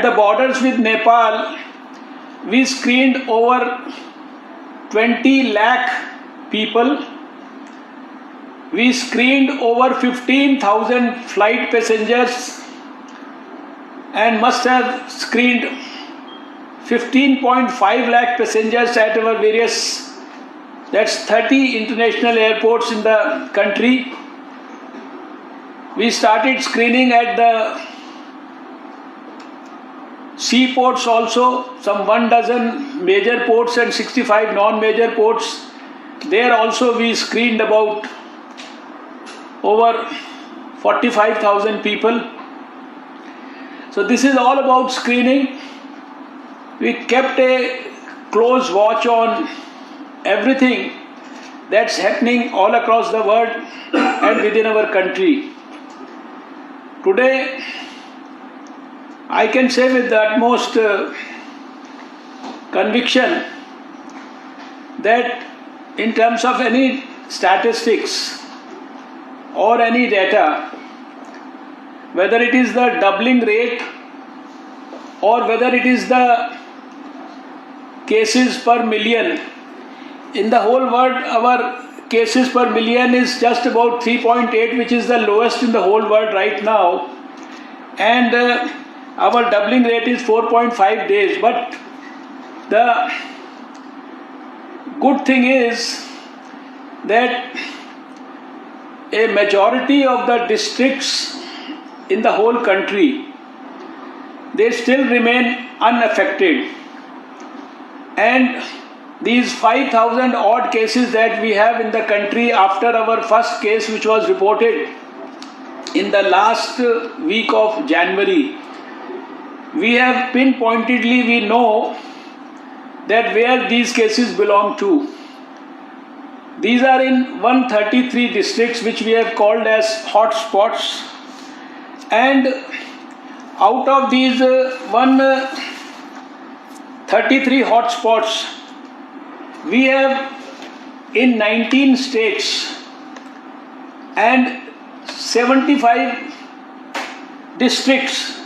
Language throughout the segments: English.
At the borders with Nepal, we screened over 20 lakh people. We screened over 15,000 flight passengers and must have screened 15.5 lakh passengers at our various, that's 30 international airports in the country. We started screening at the seaports also, some 12 major ports and 65 non-major ports. There also we screened about over 45,000 people. So this is all about screening. We kept a close watch on everything that's happening all across the world and within our country. Today, I can say with the utmost conviction that in terms of any statistics or any data, whether it is the doubling rate or whether it is the cases per million, in the whole world our cases per million is just about 3.8, which is the lowest in the whole world right now, and our doubling rate is 4.5 days. But the good thing is that a majority of the districts in the whole country, they still remain unaffected, and these 5,000 odd cases that we have in the country after our first case, which was reported in the last week of January, we have pinpointedly, we know that where these cases belong to. These are in 133 districts which we have called as hotspots, and out of these 133 hotspots, we have in 19 states and 75 districts,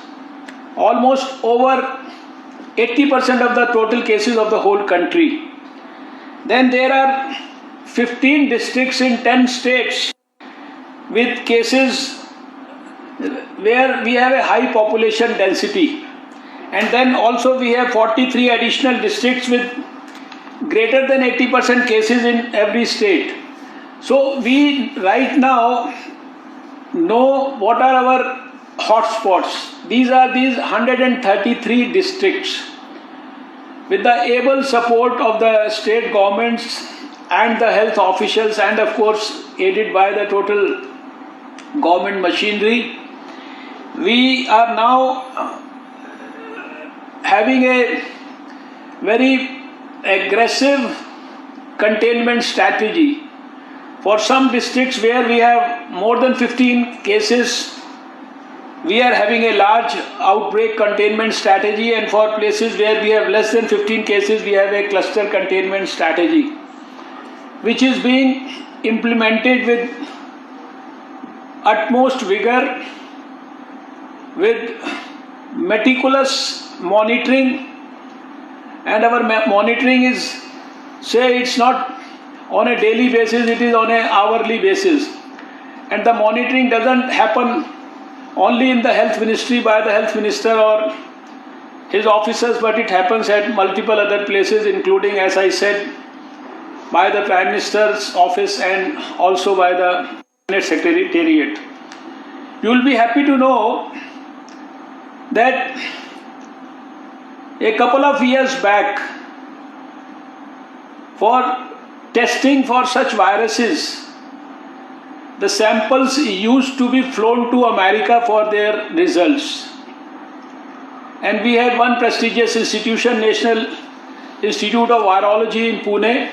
almost over 80% of the total cases of the whole country. Then there are 15 districts in 10 states with cases where we have a high population density, and then also we have 43 additional districts with greater than 80% cases in every state. So we right now know what are our hotspots. These are these 133 districts. With the able support of the state governments and the health officials, and of course aided by the total government machinery, we are now having a very aggressive containment strategy. For some districts where we have more than 15 cases, we are having a large outbreak containment strategy, and for places where we have less than 15 cases, we have a cluster containment strategy, which is being implemented with utmost vigor, with meticulous monitoring. And our monitoring is, say, it's not on a daily basis, it is on an hourly basis. And the monitoring doesn't happen only in the health ministry by the health minister or his officers, but it happens at multiple other places, including, as I said, by the Prime Minister's office and also by the Cabinet Secretariat. You will be happy to know that a couple of years back, for testing for such viruses, the samples used to be flown to America for their results. And we had one prestigious institution, National Institute of Virology in Pune.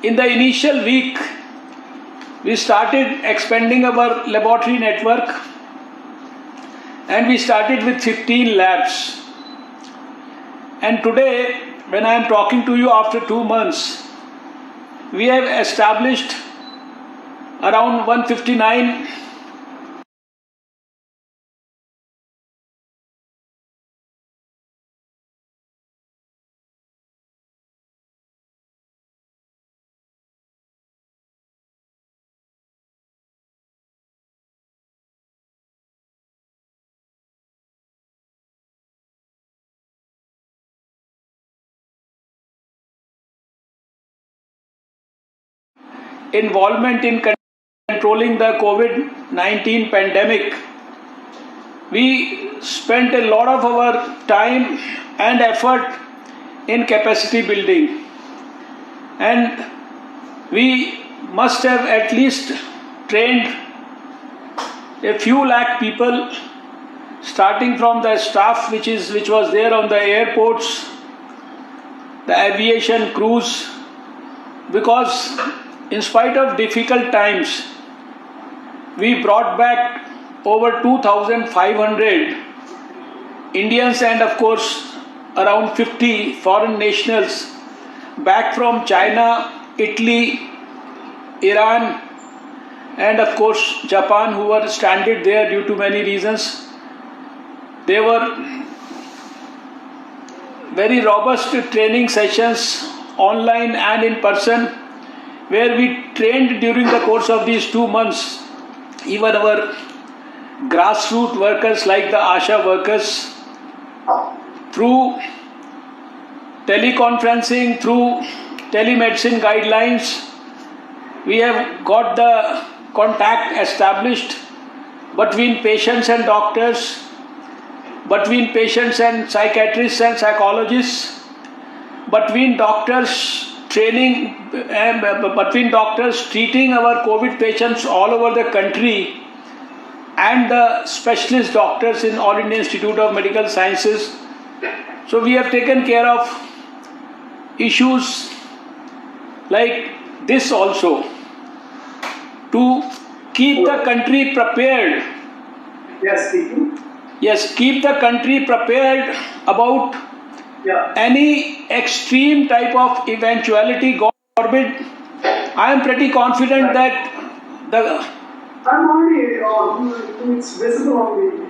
In the initial week, we started expanding our laboratory network, and we started with 15 labs. And today, when I am talking to you after 2 months, we have established around 159 involvement in controlling the COVID-19 pandemic, we spent a lot of our time and effort in capacity building, and we must have at least trained a few lakh people, starting from the staff which was there on the airports, the aviation crews, because in spite of difficult times, we brought back over 2,500 Indians and of course around 50 foreign nationals back from China, Italy, Iran, and of course Japan, who were stranded there due to many reasons. They were very robust training sessions, online and in person, where we trained during the course of these 2 months even our grassroots workers like the ASHA workers, through teleconferencing, through telemedicine guidelines. We have got the contact established between patients and doctors, between patients and psychiatrists and psychologists, between doctors training, between doctors treating our COVID patients all over the country and the specialist doctors in All India Institute of Medical Sciences. So we have taken care of issues like this also, to keep the country prepared. Yes, speaking. Yes, keep the country prepared about any extreme type of eventuality, God forbid. I am pretty confident that the... I'm already on. It's visible on the...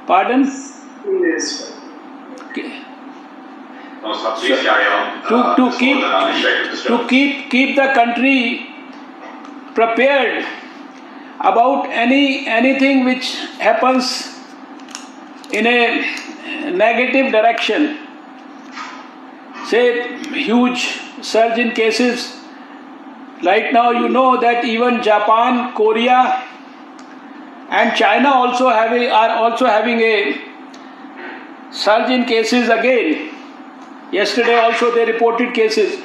Pardon? Yes. Okay. To keep the country prepared about anything which happens in a negative direction, say huge surge in cases. Right now you know that even Japan, Korea and China are also having a surge in cases again. Yesterday also they reported cases.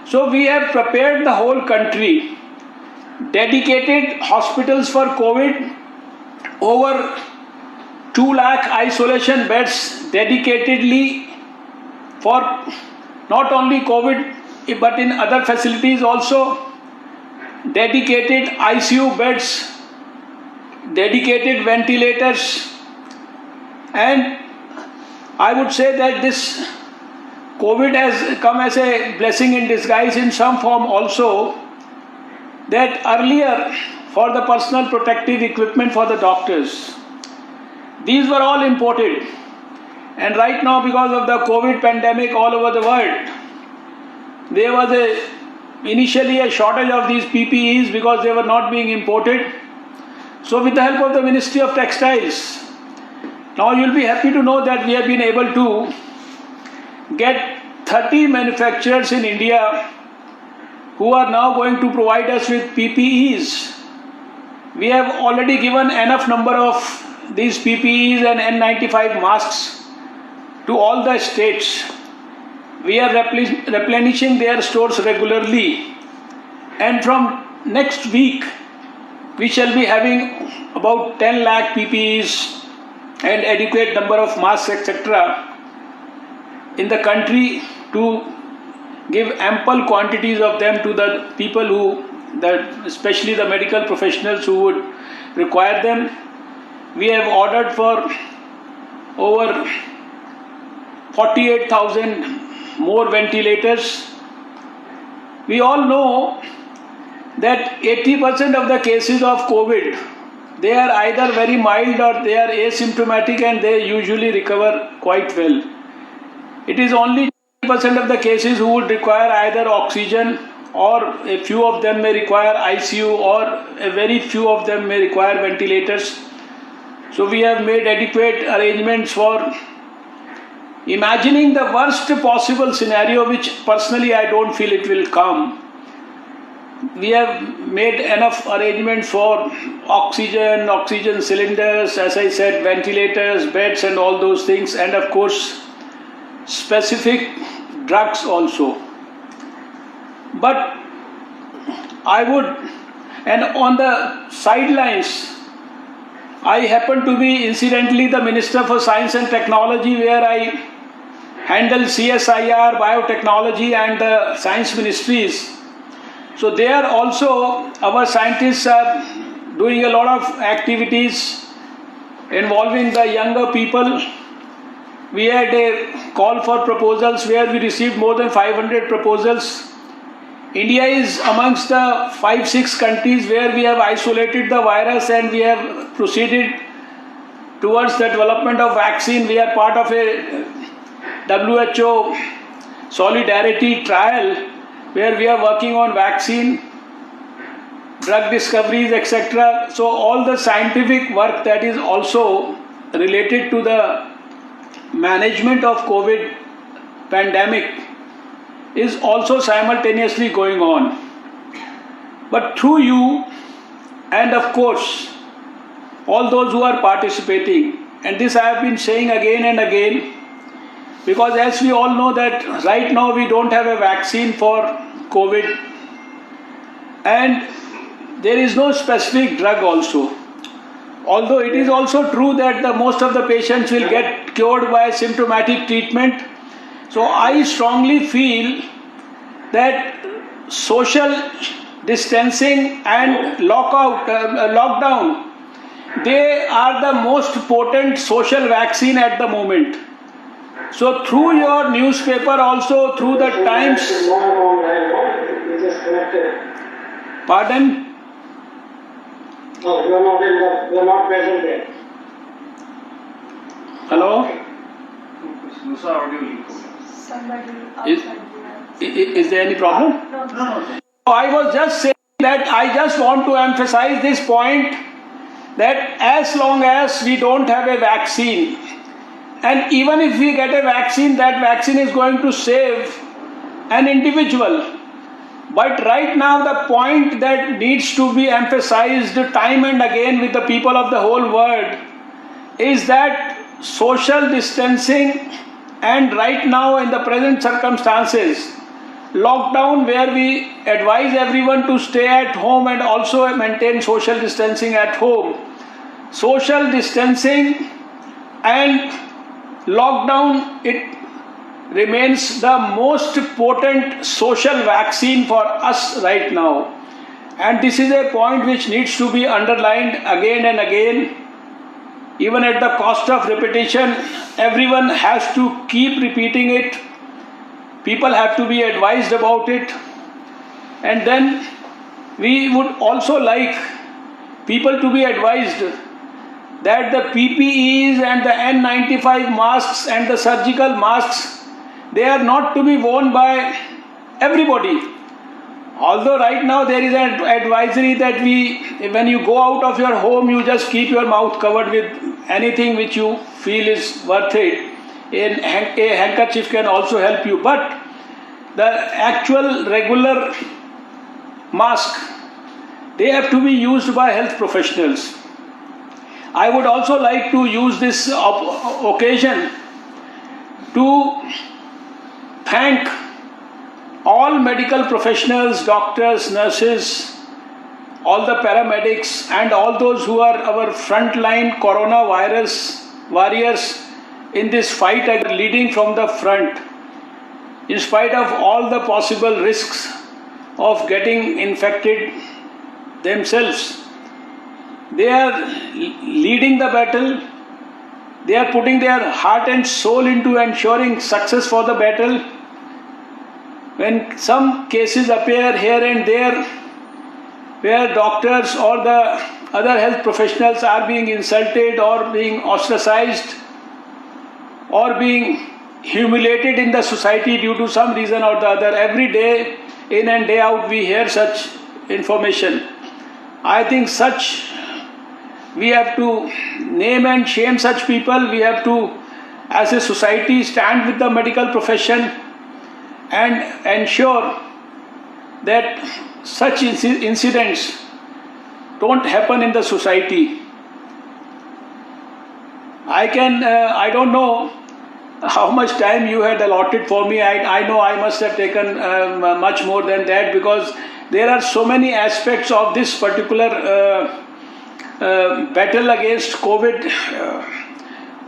So we have prepared the whole country, dedicated hospitals for COVID, over 2 lakh isolation beds dedicatedly for not only COVID but in other facilities also, dedicated ICU beds, dedicated ventilators, and I would say that this COVID has come as a blessing in disguise in some form also, that earlier for the personal protective equipment for the doctors, these were all imported, and right now because of the COVID pandemic all over the world, there was initially a shortage of these PPEs because they were not being imported. So with the help of the Ministry of Textiles, now you'll be happy to know that we have been able to get 30 manufacturers in India who are now going to provide us with PPEs. We have already given enough number of these PPEs and N95 masks to all the states. We are replenishing their stores regularly, and from next week we shall be having about 10 lakh PPEs and adequate number of masks, etc. in the country, to give ample quantities of them to the people especially the medical professionals who would require them. We have ordered for over 48,000 more ventilators. We all know that 80% of the cases of COVID, they are either very mild or they are asymptomatic, and they usually recover quite well. It is only 20% of the cases who would require either oxygen, or a few of them may require ICU, or a very few of them may require ventilators. So we have made adequate arrangements for imagining the worst possible scenario, which personally I don't feel it will come. we have made enough arrangements for oxygen cylinders, as I said, ventilators, beds, and all those things, and of course, specific drugs also. But I would, and on the sidelines, I happen to be incidentally the Minister for Science and Technology, where I handle CSIR, biotechnology, and the science ministries. So there also our scientists are doing a lot of activities involving the younger people. We had a call for proposals where we received more than 500 proposals. India is amongst the 5-6 countries where we have isolated the virus and we have proceeded towards the development of vaccine. We are part of a WHO solidarity trial where we are working on vaccine, drug discoveries, etc. So all the scientific work that is also related to the management of COVID pandemic is also simultaneously going on. But through you and of course all those who are participating, and this I have been saying again and again, because as we all know that right now we don't have a vaccine for COVID and there is no specific drug also. Although it is also true that most of the patients will get cured by symptomatic treatment. So I strongly feel that social distancing and lockdown, they are the most potent social vaccine at the moment. So through your newspaper also, through the Times. Pardon? No, you are not present there. Hello? Somebody outside Is there any problem? No. I was just saying that I just want to emphasize this point that as long as we don't have a vaccine, and even if we get a vaccine, that vaccine is going to save an individual. But right now the point that needs to be emphasized time and again with the people of the whole world is that social distancing, and right now in the present circumstances, lockdown where we advise everyone to stay at home and also maintain social distancing at home. Social distancing and lockdown, it remains the most potent social vaccine for us right now. And this is a point which needs to be underlined again and again. Even at the cost of repetition, everyone has to keep repeating it. People have to be advised about it. And then we would also like people to be advised that the PPEs and the N95 masks and the surgical masks, they are not to be worn by everybody. Although right now there is an advisory that when you go out of your home, you just keep your mouth covered with anything which you feel is worth it. A handkerchief can also help you. But the actual regular mask, they have to be used by health professionals. I would also like to use this occasion to thank all medical professionals, doctors, nurses, all the paramedics, and all those who are our frontline coronavirus warriors in this fight, and leading from the front. In spite of all the possible risks of getting infected themselves, they are leading the battle. They are putting their heart and soul into ensuring success for the battle. When some cases appear here and there where doctors or the other health professionals are being insulted or being ostracized or being humiliated in the society due to some reason or the other, every day, in and day out, we hear such information. I think we have to name and shame such people. We have to, as a society, stand with the medical profession and ensure that such incidents don't happen in the society. I don't know how much time you had allotted for me. I know I must have taken much more than that, because there are so many aspects of this particular battle against COVID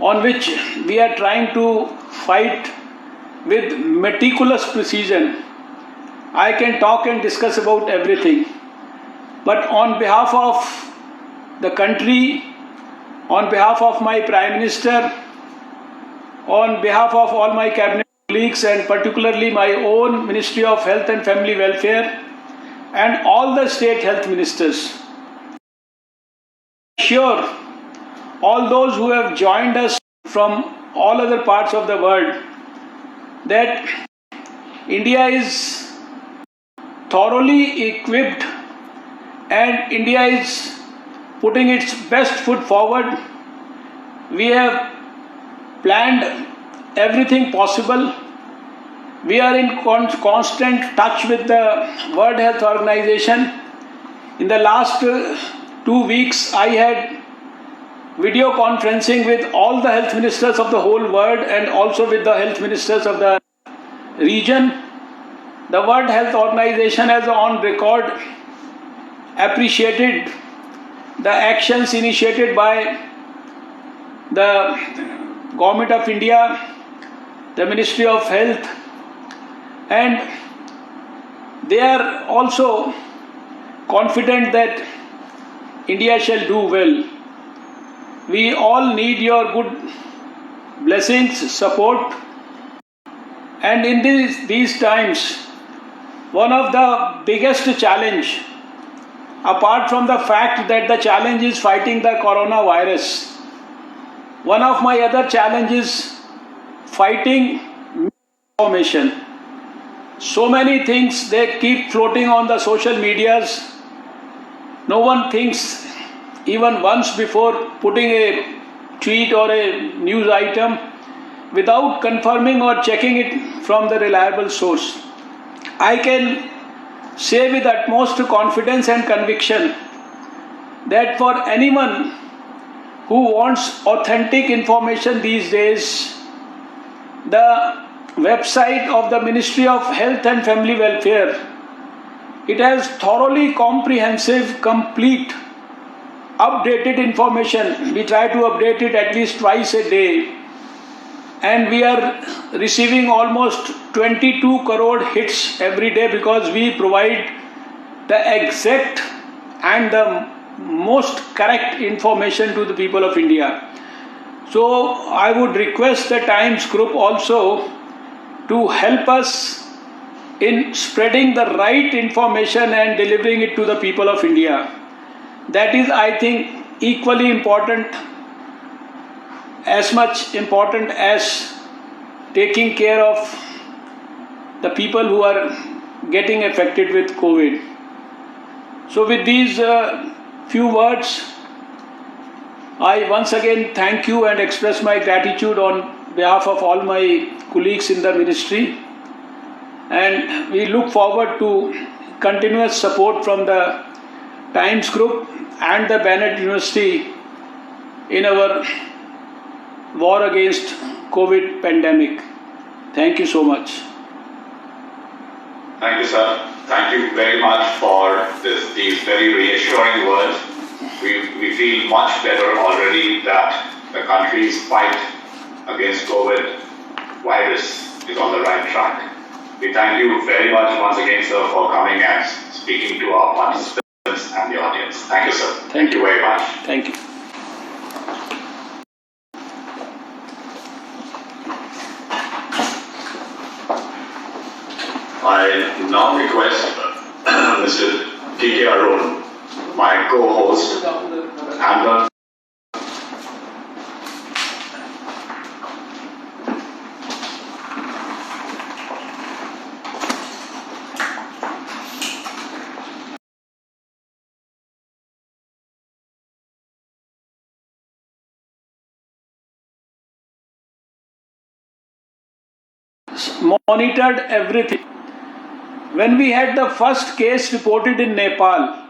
on which we are trying to fight with meticulous precision. I can talk and discuss about everything, but on behalf of the country, on behalf of my Prime Minister, on behalf of all my cabinet colleagues, and particularly my own Ministry of Health and Family Welfare and all the state health ministers, sure all those who have joined us from all other parts of the world, that India is thoroughly equipped and India is putting its best foot forward. We have planned everything possible. We are in constant touch with the World Health Organization. In the last 2 weeks, I had video conferencing with all the health ministers of the whole world and also with the health ministers of the region. The World Health Organization has on record appreciated the actions initiated by the Government of India, the Ministry of Health, and they are also confident that India shall do well. We all need your good blessings, support, and in these times, one of the biggest challenge, apart from the fact that the challenge is fighting the coronavirus, one of my other challenges is fighting misinformation. So many things they keep floating on the social medias. No one thinks even once before putting a tweet or a news item without confirming or checking it from the reliable source. I can say with utmost confidence and conviction that for anyone who wants authentic information these days, the website of the Ministry of Health and Family Welfare, it has thoroughly comprehensive, complete, updated information. We try to update it at least twice a day, and we are receiving almost 22 crore hits every day because we provide the exact and the most correct information to the people of India. So I would request the Times Group also to help us in spreading the right information and delivering it to the people of India. That is, I think, equally important, as much important as taking care of the people who are getting affected with COVID. So with these few words, I once again thank you and express my gratitude on behalf of all my colleagues in the ministry, and we look forward to continuous support from the Times Group and the Bennett University in our war against COVID pandemic. Thank you so much. Thank you, sir. Thank you very much for these very reassuring words. We feel much better already that the country's fight against COVID virus is on the right track. We thank you very much once again, sir, for coming and speaking to our participants and the audience. Thank you, sir. Thank you very much. Thank you. I now request Mr. T.K. Arun, my co-host, and the monitored everything. when we had the first case reported in Nepal,